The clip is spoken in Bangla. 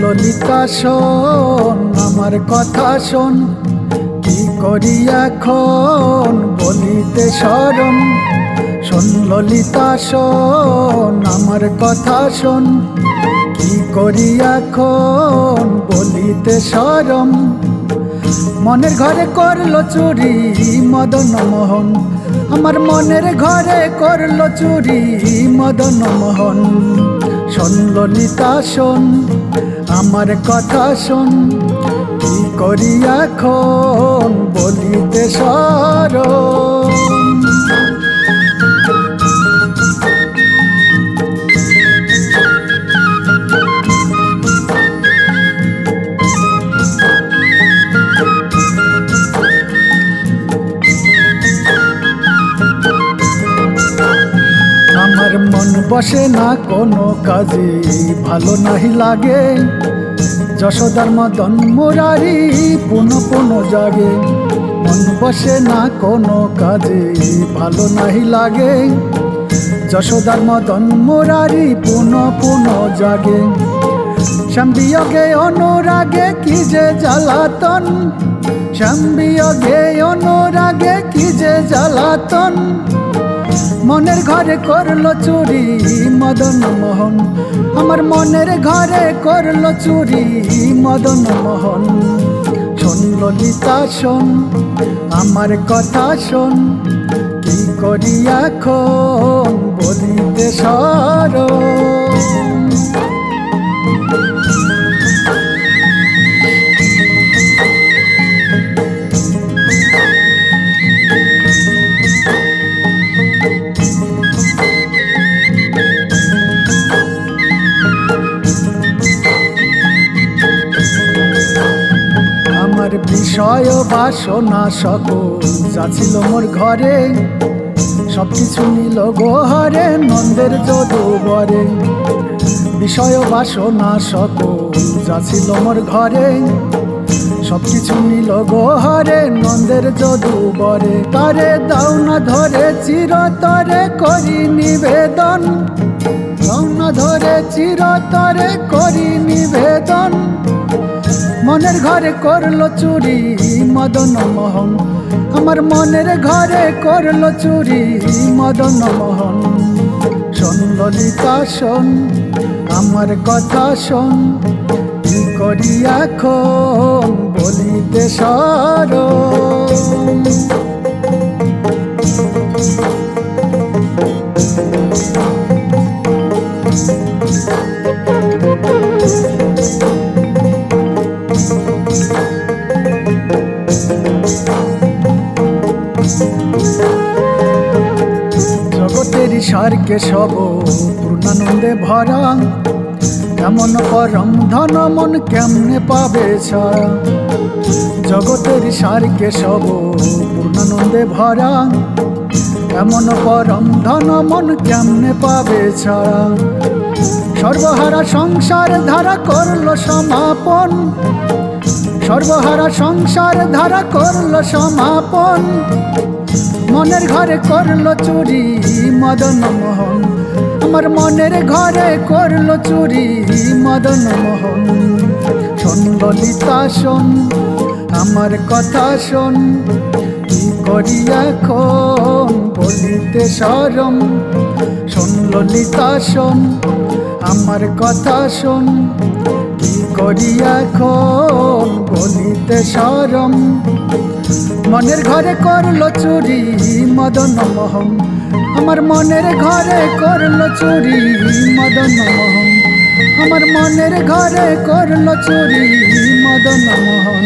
ললিতা শোন আমার কথা শোন, কি করি এখন বলিতে শরম। শোন ললিতা শোন আমার কথা শোন, কি করি এখন বলিতে শরম। মনের ঘরে করলো চুরি মদন মোহন, আমার মনের ঘরে করলো চুরি মদন মোহন। শোন ললিতা শোন আমার কথা শোন, কি করি এখন বলিতে শরম। আমার মন বসে না কোনো কাজে, ভালো নাহি লাগে যশোদার মদন মুরারি পুন পুন জাগে। মন বসে না কোনো কাজে, ভালো নাহি লাগে যশোদার মদন মুরারি পুন পুন জাগে। শ্যামবিয়োগে অনুরাগে কি যে জ্বালাতন, শ্যামবিয়োগে অনুরাগে কি যে জ্বালাতন। মনের ঘরে করলো চুরি মদন মোহন, আমার মনের ঘরে করলো চুরি মদন মোহন। শোন ললিতা শোন আমার কথা শোন, কি করি এখন বলিতে শরম। আমার বিষয় বাসনা সকল যা ছিল মোর ঘরে, সব কিছু নিল গোহরে নন্দের যদুবরে। বিষয় বাসনা সকল যা ছিল মোর ঘরে, সব কিছু নিল গোহরে নন্দের যদুবরে। তারে দাও না ধরে চিরতরে করি নিবেদন, দাও না ধরে চিরতরে করি নিবেদন। মনের ঘরে করলো চুরি মদন মোহন, আমার মনের ঘরে করলো চুরি মদন মোহন। শোন ললিতা শোন আমার কথা শোন, কি করি এখন বলিতে শরম। জগতের সারকে সব পূর্ণানন্দে ভরা, এমন পরম ধন মন কেমনে পাবে ছাড়া। জগতের সারকে সব পূর্ণানন্দে ভরা, এমন পরম ধন মন কেমনে পাবে ছাড়া। সর্বহারা সংসার ধারা করলো সমাপন, সর্বহারা সংসার ধারা করলো সমাপন। মনের ঘরে করলো চুরি মদন মোহন, আমার মনের ঘরে করলো চুরি মদন মোহন। শোন ললিতা শোন আমার কথা শোন, কি করি এখন বলিতে শরম। শোন ললিতা শোন আমার কথা শোন, কি করি এখন বলিতে শরম। মনের ঘরে করলো চুরি মদন মোহন, আমার মনের ঘরে করলো চুরি মদন মোহন। আমার মনের ঘরে করলো চুরি মদন মোহন।